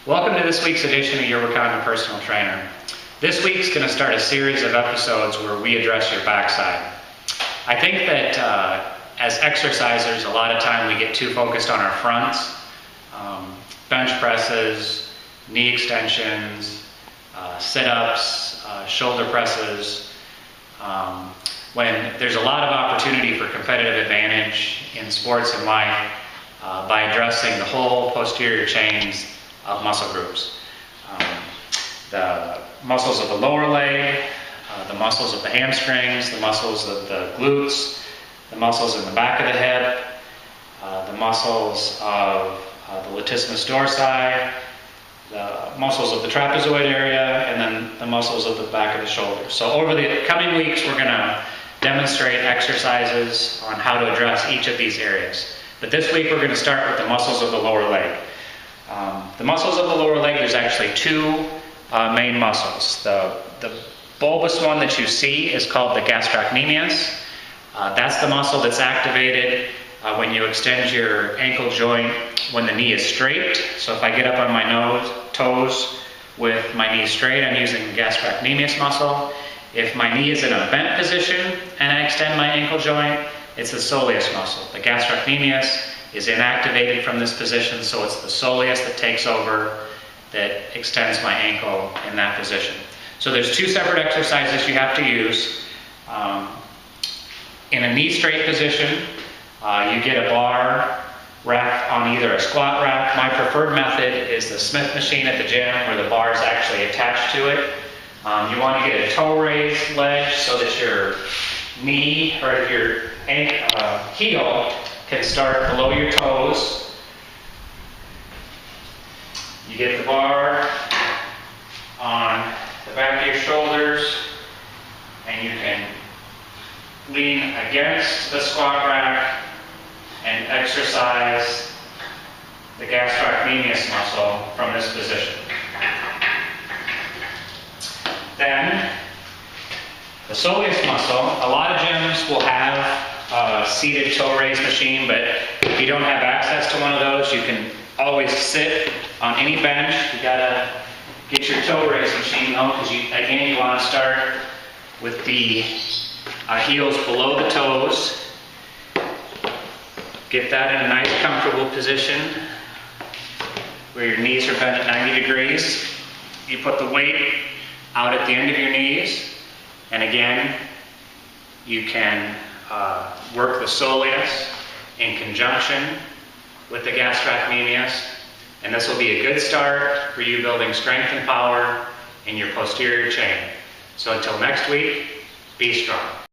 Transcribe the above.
Welcome to this week's edition of Your Wakanda Personal Trainer. This week's going to start a series of episodes where we address your backside. I think that as exercisers, a lot of time we get too focused on our fronts, bench presses, knee extensions, sit-ups, shoulder presses, when there's a lot of opportunity for competitive advantage in sports and life by addressing the whole posterior chains of muscle groups. The muscles of the lower leg, the muscles of the hamstrings, the muscles of the glutes, the muscles in the back of the hip, the muscles of the latissimus dorsi, the muscles of the trapezoid area, and then the muscles of the back of the shoulder. So over the coming weeks, we're going to demonstrate exercises on how to address each of these areas. But this week, we're going to start with the muscles of the lower leg. The muscles of the lower leg, there's actually two main muscles. The bulbous one that you see is called the gastrocnemius. That's the muscle that's activated when you extend your ankle joint when the knee is straight. So if I get up on my toes with my knee straight, I'm using the gastrocnemius muscle. If my knee is in a bent position and I extend my ankle joint, it's the soleus muscle. The gastrocnemius is inactivated from this position, so it's the soleus that takes over, that extends my ankle in that position. So there's two separate exercises you have to use. In a knee straight position, you get a bar rack on either a squat rack. My preferred method is the Smith machine at the gym where the bar is actually attached to it. You want to get a toe raised ledge so that your knee or your heel can start below your toes. You get the bar on the back of your shoulders and you can lean against the squat rack and exercise the gastrocnemius muscle from this position. Then, the soleus muscle, a lot of gyms will have a seated toe raise machine, but if you don't have access to one of those, you can always sit on any bench. You gotta get your toe raise machine though, because you want to start with the heels below the toes. Get that in a nice comfortable position where your knees are bent at 90 degrees. You put the weight out at the end of your knees, and again, you can work the soleus in conjunction with the gastrocnemius, and this will be a good start for you building strength and power in your posterior chain. So until next week, be strong.